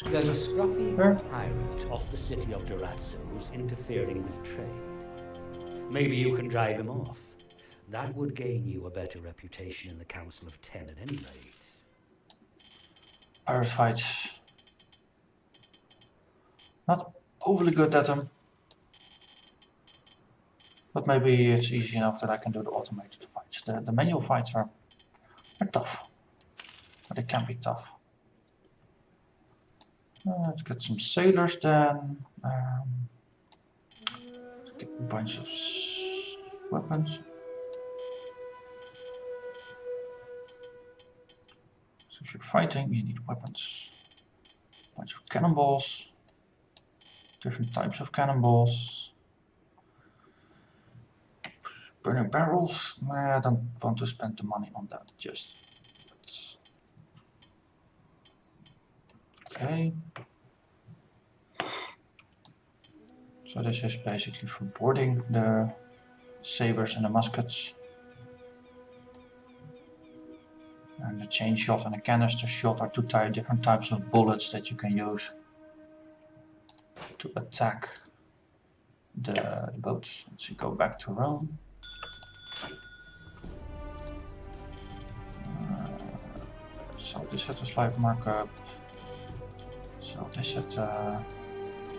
There's a scruffy pirate off the city of Durazzo who's interfering with trade. Maybe you can drive him off. That would gain you a better reputation in the Council of Ten at any rate. Pirate fights. Not overly good at them. But maybe it's easy enough that I can do the automated fights. The manual fights are tough. But they can be tough. Let's get some sailors then. Get a bunch of weapons. So if you're fighting, you need weapons. A bunch of cannonballs. Different types of cannonballs. Burning barrels. Nah, I don't want to spend the money on that just yet. Okay. So this is basically for boarding the sabers and the muskets. And the chain shot and the canister shot are two different types of bullets that you can use to attack the boats. Let's see, go back to Rome. So this at a slight markup. So this at a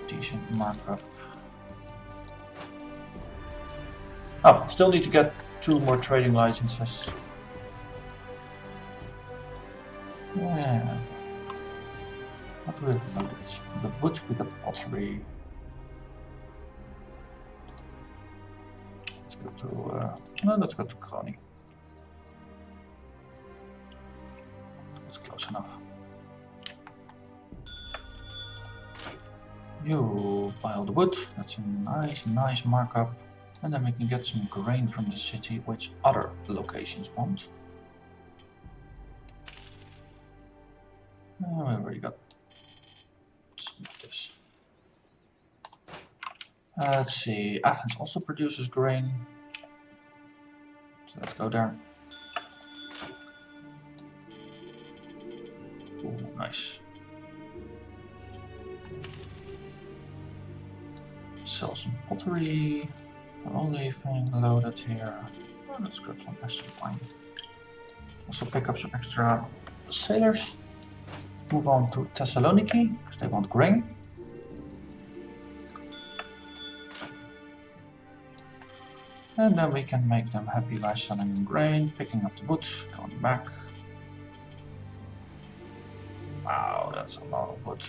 decent markup. Oh, still need to get 2 more trading licenses. Yeah. What do we have loaded? The wood with the pottery. Let's go to no, let's go to Kroni. That's close enough. You buy all the wood, that's a nice markup. And then we can get some grain from the city, which other locations want. We already got some of this. Let's see, Athens also produces grain. So let's go there. Ooh, nice. Sell some pottery. Only thing loaded here. Oh, let's grab some extra wine. Also pick up some extra sailors. Move on to Thessaloniki, because they want grain. And then we can make them happy by selling them grain, picking up the wood, going back. Wow, that's a lot of wood.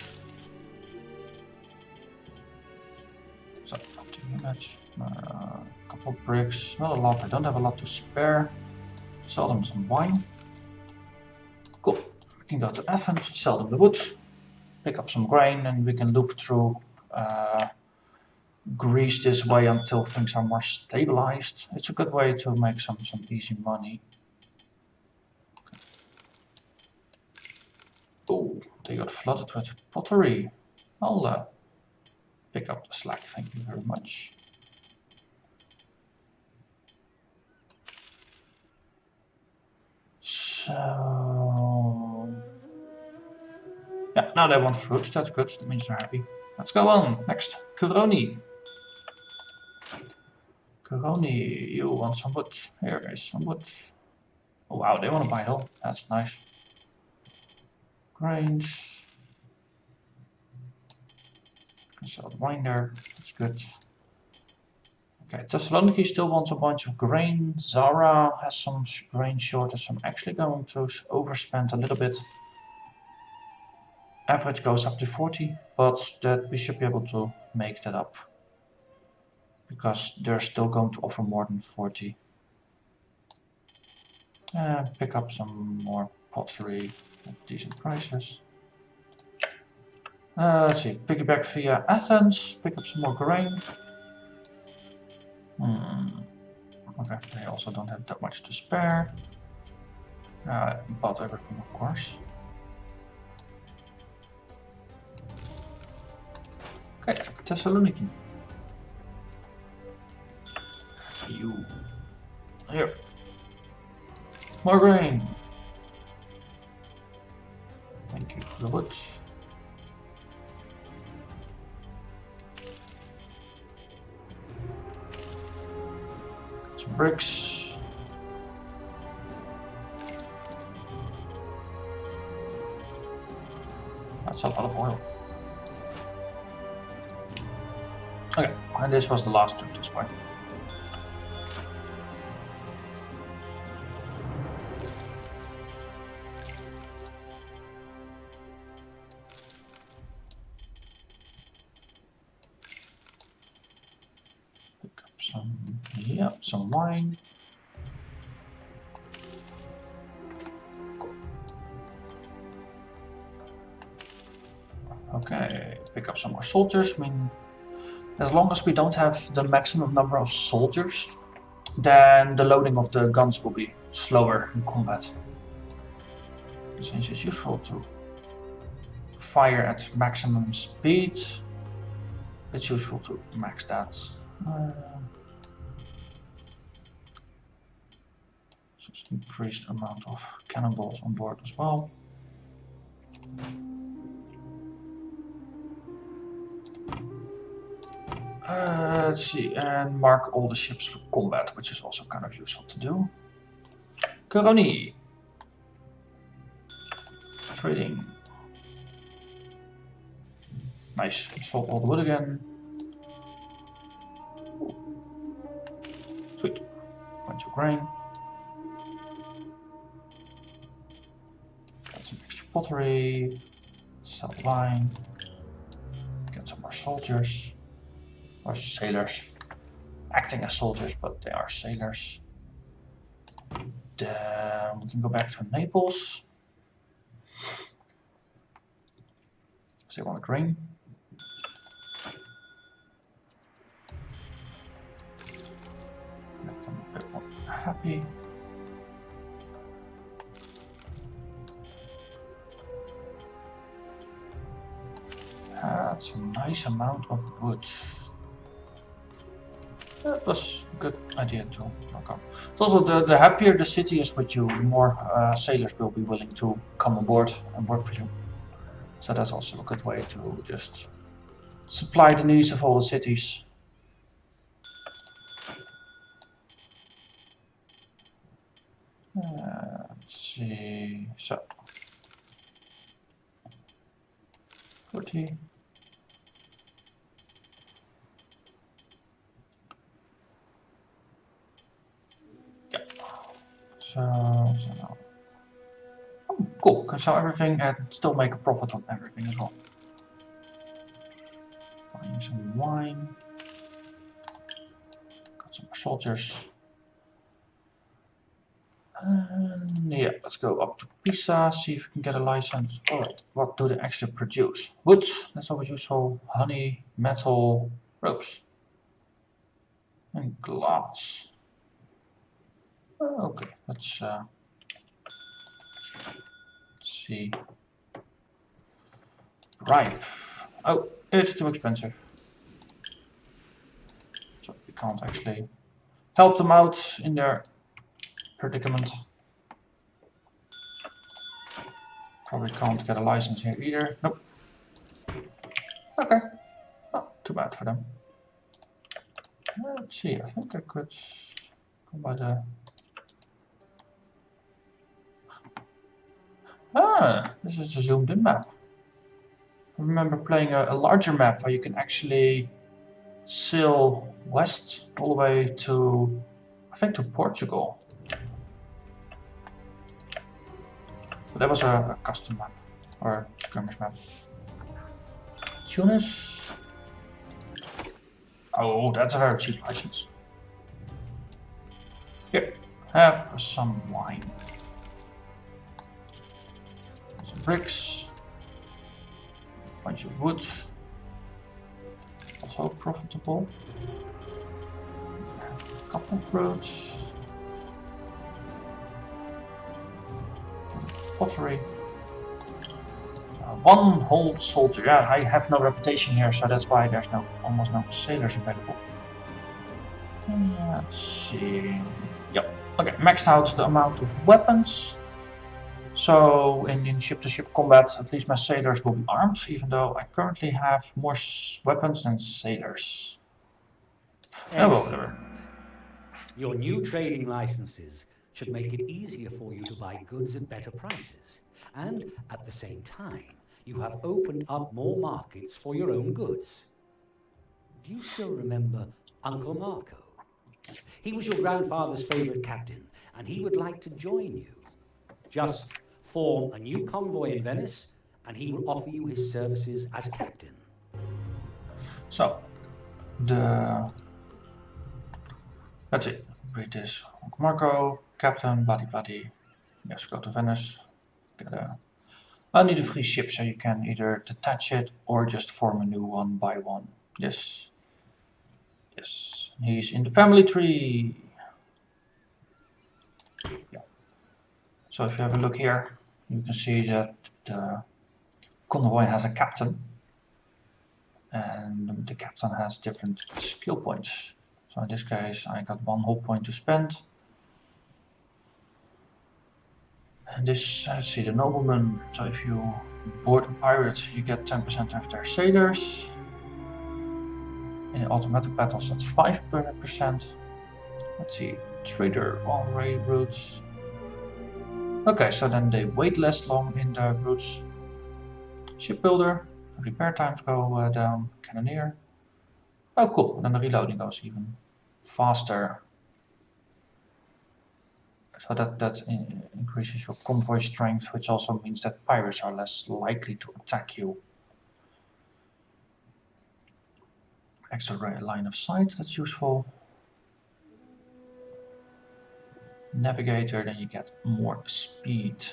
So, 40 units, a couple of bricks, not a lot, I don't have a lot to spare. Sell them some wine. Cool, we can go to Athens, sell them the wood, pick up some grain, and we can loop through Greece this way until things are more stabilized. It's a good way to make some easy money. Okay. Oh, they got flooded with pottery. I'll pick up the slack, thank you very much. So yeah, now they want fruit, that's good, that means they're happy. Let's go on, next, Kuroni. Kuroni, you want some wood? Here is some wood. Oh wow, they want a bindle, that's nice. Grains. Can sell the wine there, that's good. Okay, Thessaloniki still wants a bunch of grain. Zara has some grain shortage. I'm actually going to overspend a little bit. Average goes up to 40, but that we should be able to make that up. Because they're still going to offer more than 40. Pick up some more pottery at decent prices. Let's see, piggyback via Athens, pick up some more grain. Okay, they also don't have that much to spare. Bought everything, of course. Okay, Thessaloniki. You. Here. More grain. Thank you for the wood. bricks. That's a lot of oil. Okay, and this was the last trip this way. Pick up some, yeah, some wine. Okay, pick up some more soldiers. I mean, as long as we don't have the maximum number of soldiers, then the loading of the guns will be slower in combat. Since it's useful to fire at maximum speed, it's useful to max that. Just increased amount of cannonballs on board as well. Let's see, and mark all the ships for combat, which is also kind of useful to do. Coroni. Trading. Nice, sold all the wood again. Ooh. Sweet, bunch of grain. Got some extra pottery, sell wine, get some more soldiers. Or sailors, acting as soldiers, but they are sailors. And, we can go back to Naples. So they want grain. Make them a bit more happy. That's a nice amount of wood. That was a good idea to work on. It's also the happier the city is with you, the more sailors will be willing to come on board and work for you. So that's also a good way to just supply the needs of all the cities. Let's see, so 40. So now. Oh, cool. Can sell everything and still make a profit on everything as well. Buying some wine. Got some more soldiers. And yeah, let's go up to Pisa, see if we can get a license. Alright, what do they actually produce? Wood, that's always useful. Honey, metal, ropes. And glass. Okay, let's see. Ripe. Oh, it's too expensive. So we can't actually help them out in their predicament. Probably can't get a license here either. Nope. Okay. Oh, too bad for them. Let's see, I think I could go by the... Ah, this is a zoomed in map. I remember playing a larger map where you can actually sail west all the way to, I think, to Portugal. But that was a custom map, or skirmish map. Tunis. Oh, that's a very cheap license. Here, have some wine. Some bricks. Bunch of wood. Also profitable. A couple of fruits. Pottery. One whole soldier. Yeah, I have no reputation here, so that's why there's almost no sailors available. Let's see. Yep. Okay, maxed out the amount of weapons. So in ship-to-ship combat, at least my sailors will be armed, even though I currently have more weapons than sailors. Oh, well, whatever. Your new trading licenses should make it easier for you to buy goods at better prices. And at the same time, you have opened up more markets for your own goods. Do you still remember Uncle Marco? He was your grandfather's favorite captain, and he would like to join you. Just form a new convoy in Venice, and he will offer you his services as captain. So, that's it. Read this. Uncle Marco, captain, buddy. Yes, go to Venice. I need a free ship, so you can either detach it or just form a new one by one. Yes. Yes. He's in the family tree. Yeah. So if you have a look here, you can see that the convoy has a captain. And the captain has different skill points. So in this case, I got 1 whole point to spend. And this, let's see, the nobleman. So if you board a pirate, you get 10% of their sailors. In automatic battles, that's 5%. Let's see, trader on raid routes. Okay, so then they wait less long in the routes. Shipbuilder, repair times go down. Cannoneer. Oh, cool. Then the reloading goes even faster. So that increases your convoy strength, which also means that pirates are less likely to attack you. Extra line of sight, that's useful. Navigator, then you get more speed.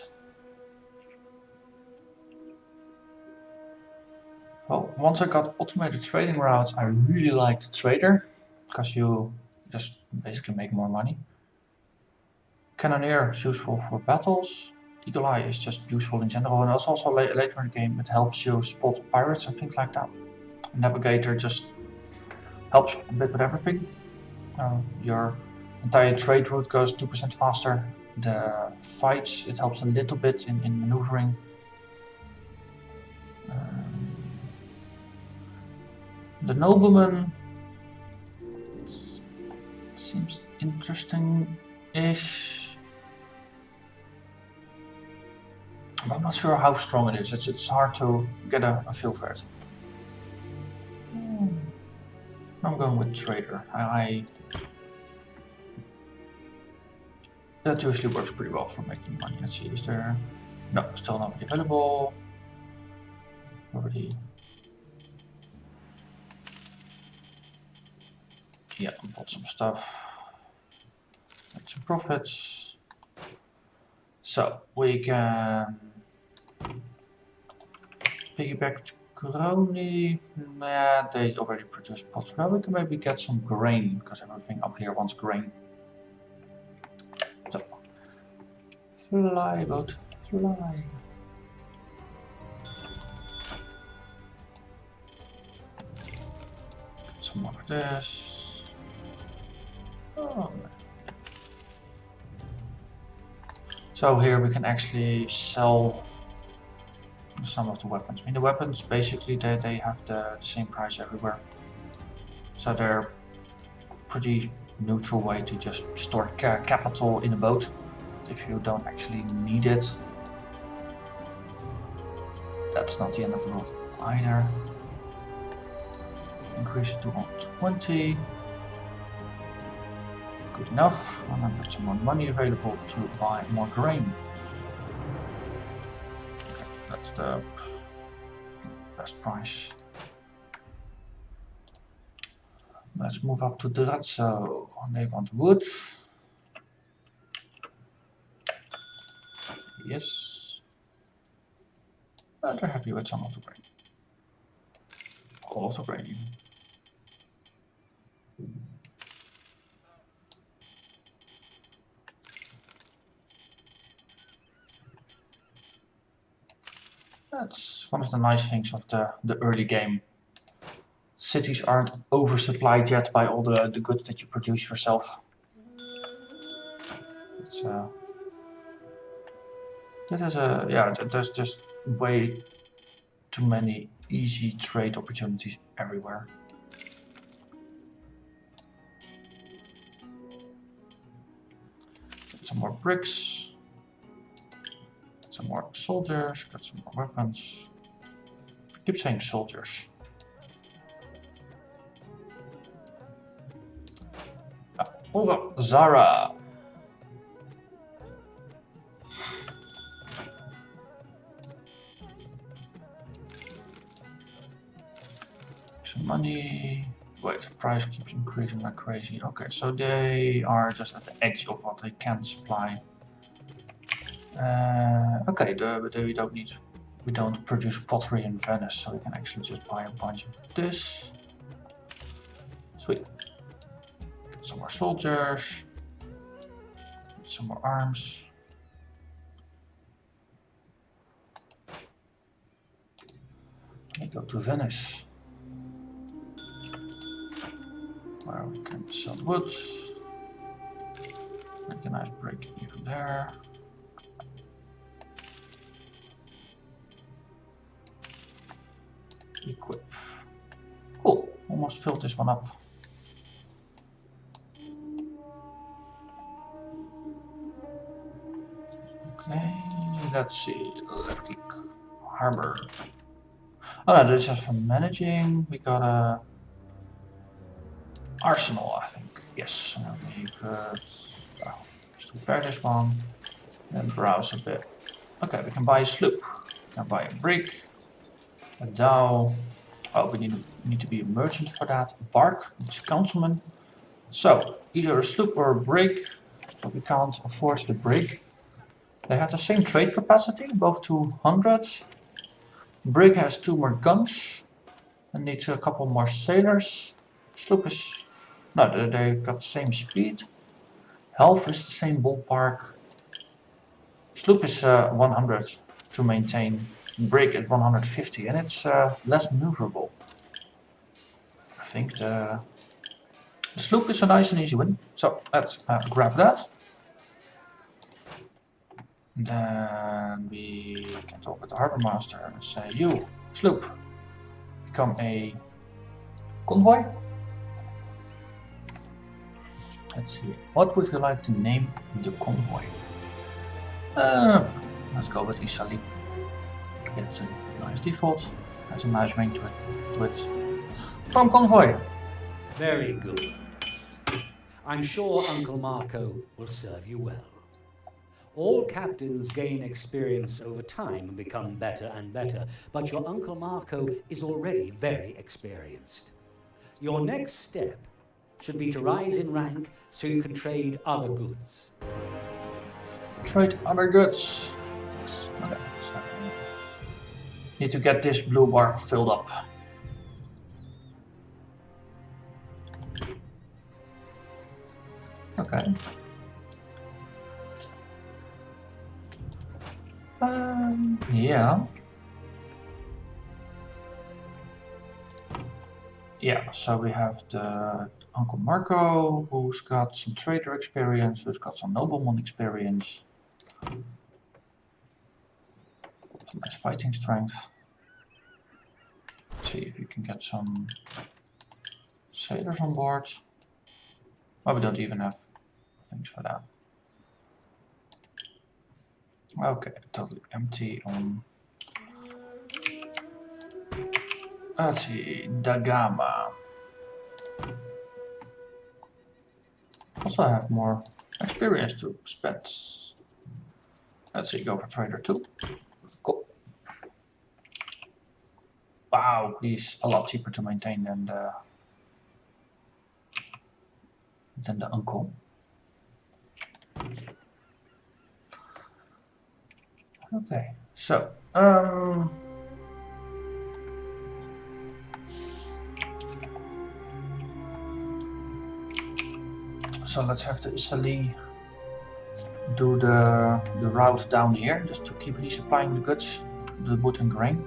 Well, once I got automated trading routes, I really liked trader, because you just basically make more money. Cannoneer is useful for battles. Eagle Eye is just useful in general, and it's also later in the game it helps you spot pirates and things like that. Navigator just helps a bit with everything. Your entire trade route goes 2% faster. The fights, it helps a little bit in maneuvering. The nobleman seems interesting-ish. I'm not sure how strong it is. It's hard to get a feel for it. I'm going with trader. That usually works pretty well for making money. Let's see, is there... No, still not available. Already... Yeah, bought some stuff. Make some profits. So, we can... Piggyback to Crony. Nah, they already produce pots. Well, we can maybe get some grain, because everything up here wants grain. So, fly, boat, fly. Some more of this. Oh. So here we can actually sell some of the weapons. I mean, the weapons basically they have the same price everywhere, so they're pretty neutral way to just store capital in a boat if you don't actually need it. That's not the end of the world either. Increase it to 120. Good enough. And I've got some more money available to buy more grain. That's the best price. Let's move up to Durazzo. They want wood. Yes. They're happy with some of the grain. All of the grain even. That's one of the nice things of the early game. Cities aren't oversupplied yet by all the goods that you produce yourself. It's there's just way too many easy trade opportunities everywhere. some more bricks. Some more soldiers, got some more weapons. Keep saying soldiers. Over Zara. Some money. Wait, price keeps increasing like crazy. Okay, so they are just at the edge of what they can supply. Okay, but we don't produce pottery in Venice, so we can actually just buy a bunch of this. Sweet. Get some more soldiers. Get some more arms. Let me go to Venice, where we can sell wood. Make a nice break even there. Equip. Cool, almost filled this one up. Okay, let's see. Left click. Harbor. Oh no, this is just for managing. We got a arsenal, I think. Yes, and we could just repair this one and browse a bit. Okay, we can buy a sloop. We can buy a brig. A dhow. Oh, we need to be a merchant for that. A bark, it's a councilman. So, either a sloop or a brig, but we can't afford the brig. They have the same trade capacity, both 200. Brig has 2 more guns and needs a couple more sailors. Sloop is... no, they got the same speed. Health is the same ballpark. Sloop is 100 to maintain. Brig is 150 and it's less maneuverable. I think the sloop is a nice and easy win. So let's grab that. Then we can talk with the harbor master and say, you, sloop, become a convoy. Let's see, what would you like to name the convoy? Let's go with Isali. It's a nice default, has a nice ring to it. From convoy. Very good. I'm sure Uncle Marco will serve you well. All captains gain experience over time and become better and better, but your Uncle Marco is already very experienced. Your next step should be to rise in rank so you can trade other goods. Trade other goods. Okay, so need to get this blue bar filled up. Okay. Yeah. Yeah, so we have the Uncle Marco, who's got some trader experience, who's got some nobleman experience. Some nice fighting strength. Let's see if we can get some sailors on board. Oh, we don't even have things for that. Okay, totally empty on... let's see, Dagama. Also have more experience to spend. Let's see, go for trader 2. Cool. Wow, he's a lot cheaper to maintain than the uncle. Okay, so so let's have the Isali do the route down here, just to keep resupplying the goods, the wood and grain.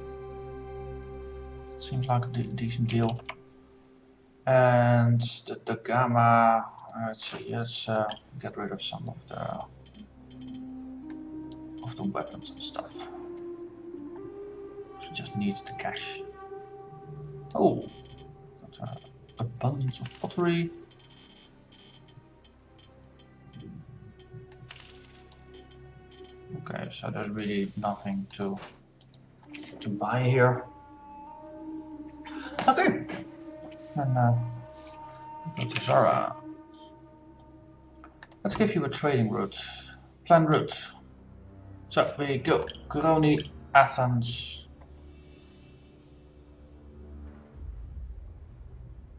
Seems like a decent deal. And the Gamma, let's see, let's get rid of some of the weapons and stuff. We just need the cash. Oh, got abundance of pottery. Okay, so there's really nothing to buy here. Okay, then go to Zara. Let's give you a trading route, planned route. So we go Koroni, Athens.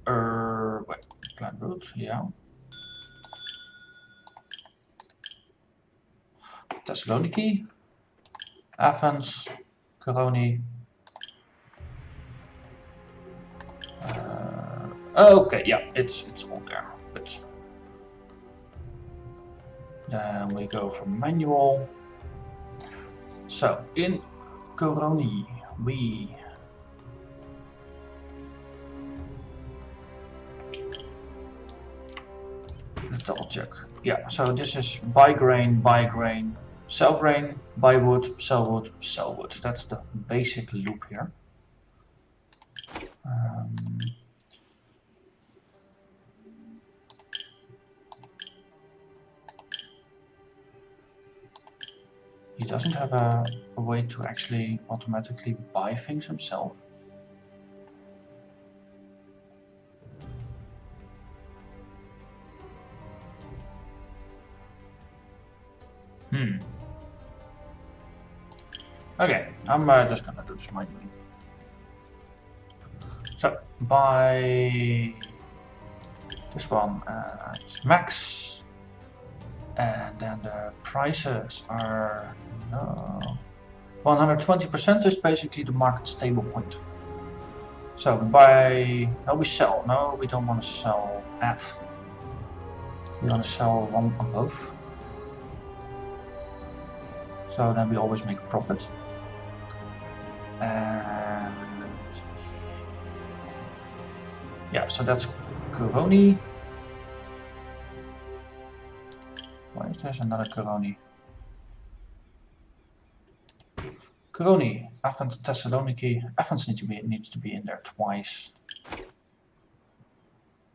Wait, planned route, yeah. Thessaloniki, Athens, Koroni. Okay, yeah, it's all there. Good. Then we go for manual. So in Koroni, let's double check. Yeah, so this is buy grain, sell grain, buy wood, sell wood, sell wood. That's the basic loop here. He doesn't have a way to actually automatically buy things himself. Okay, I'm just gonna do this manually. So, buy this one max, and then the prices are 120% is basically the market stable point. So we sell. No, we don't want to sell at. We want to sell one above. So then we always make a profit. And yeah, so that's Koroni. Why is there another Koroni? Koroni, Athens, Thessaloniki. Athens needs to be in there twice.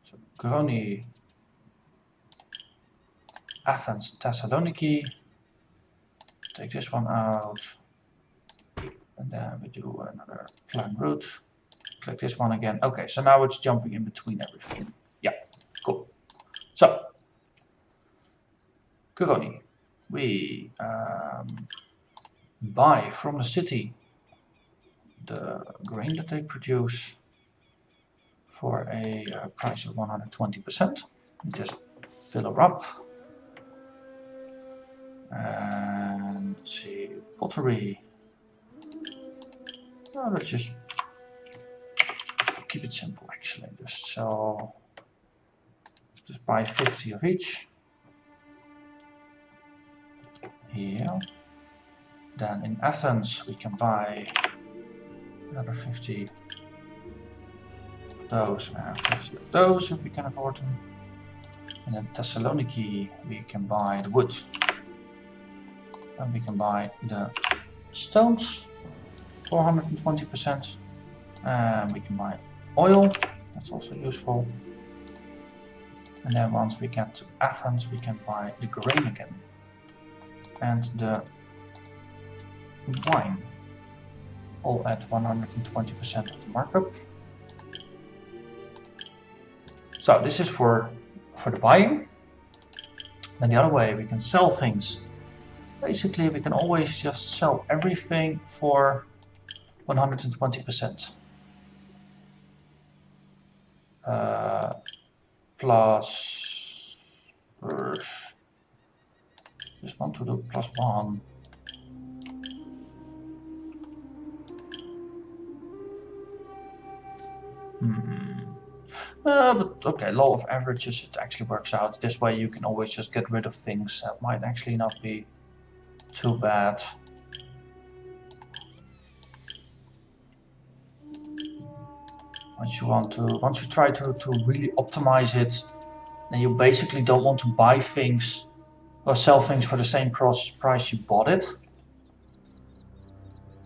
So Koroni, Athens, Thessaloniki. Take this one out. And then we do another planned route. Click this one again. Okay, so now it's jumping in between everything. Yeah, cool. So, Koroni, we buy from the city the grain that they produce for a price of 120%. Just fill her up. And let's see, pottery. Oh, let's just keep it simple actually. Just buy 50 of each. Here. Then in Athens we can buy another 50 of those and 50 of those if we can afford them. And in Thessaloniki we can buy the wood. And we can buy the stones for 120%. And we can buy oil, that's also useful. And then once we get to Athens we can buy the grain again. And the wine, all at 120% of the markup. So this is for the buying. Then the other way we can sell things. Basically we can always just sell everything for 120%. Plus, just want to do +1. But okay, law of averages, it actually works out. This way you can always just get rid of things that might actually not be too bad. Once you try to really optimize it, then you basically don't want to buy things or sell things for the same price you bought it.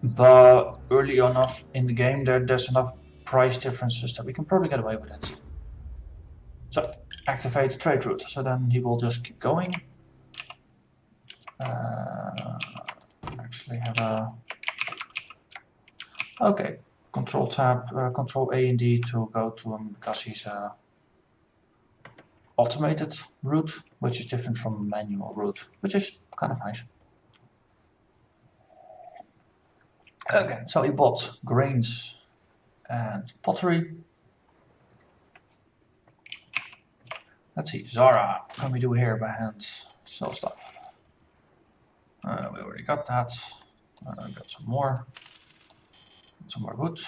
But early enough in the game, there's enough price differences that we can probably get away with it. So activate the trade route. So then he will just keep going. actually have a... Okay, Control Tab, Control A and D to go to him because he's a automated route, which is different from a manual route, which is kind of nice. Okay, so he bought grains and pottery. Let's see, Zara, what can we do here by hand? Sell stuff. We already got that. Got some more. Some more wood.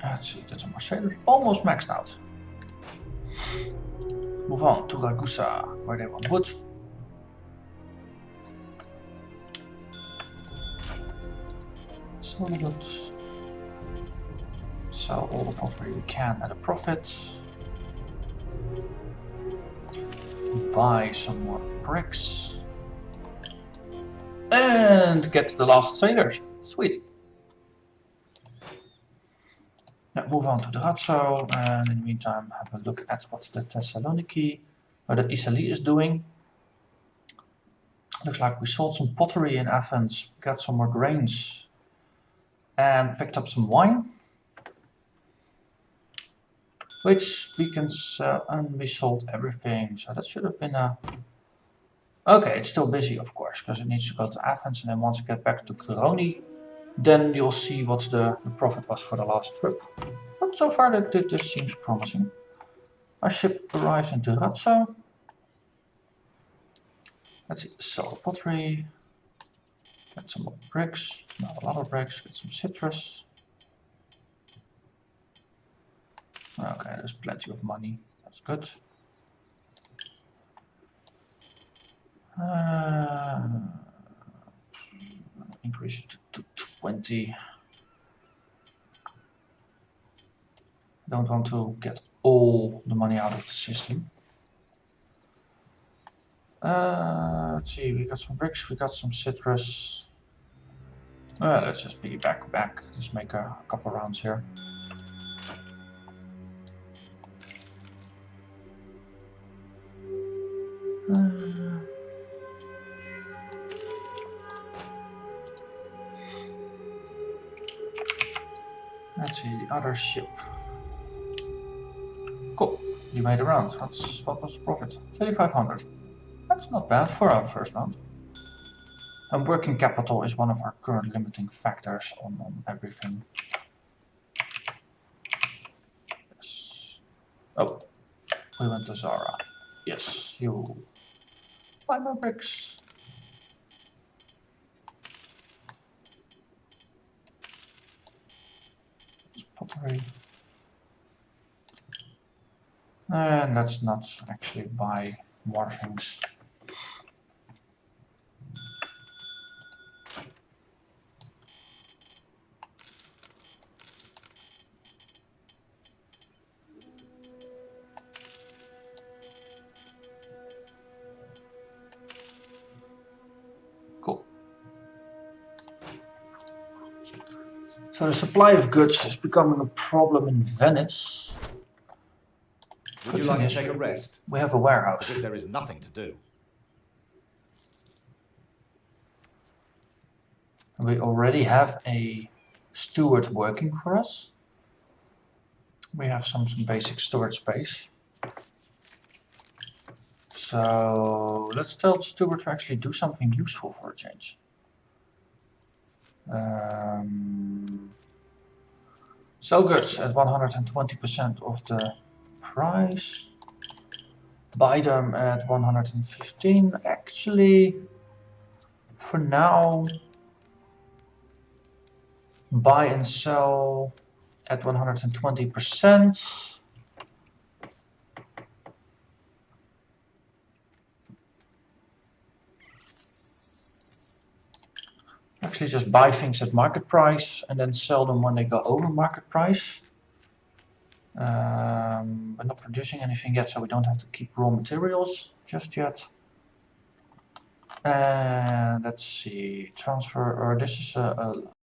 Let's see, get some more sailors. Almost maxed out. Move on to Ragusa, where they want wood. Sell the wood. Sell all the pottery we can at a profit. Buy some more bricks. And get the last sailors. Sweet. Now move on to the Razzo, and in the meantime have a look at what the Thessaloniki, or the Isali is doing. Looks like we sold some pottery in Athens, got some more grains, and picked up some wine, which we can sell, and we sold everything, so that should have been a... Okay, it's still busy of course, because it needs to go to Athens, and then once it gets back to Koroni, then you'll see what the profit was for the last trip. But so far this seems promising. Our ship arrived into Razzo. Let's see, sell the pottery. Get some more bricks, not a lot of bricks, get some citrus. Okay, there's plenty of money, that's good. Increase it to 20. Don't want to get all the money out of the system. Let's see, we got some bricks, we got some citrus. Let's just piggyback back. Let's make a couple rounds here. Let's see, the other ship. Cool, you made a round. What was the profit? 3,500. That's not bad for our first round. And working capital is one of our current limiting factors on everything. Yes. Oh, we went to Zara. Yes, you buy more bricks. Pottery. And let's not actually buy more things. Cool. So the supply of goods is becoming a problem in Venice. Would you like to take a rest? We have a warehouse. Because there is nothing to do. We already have a steward working for us. We have some basic storage space. So let's tell the steward to actually do something useful for a change. Sell goods at 120% of the price. Buy them at 115. Actually, for now, buy and sell at 120%. Actually, just buy things at market price and then sell them when they go over market price. We're not producing anything yet, so we don't have to keep raw materials just yet. And let's see, transfer, or this is a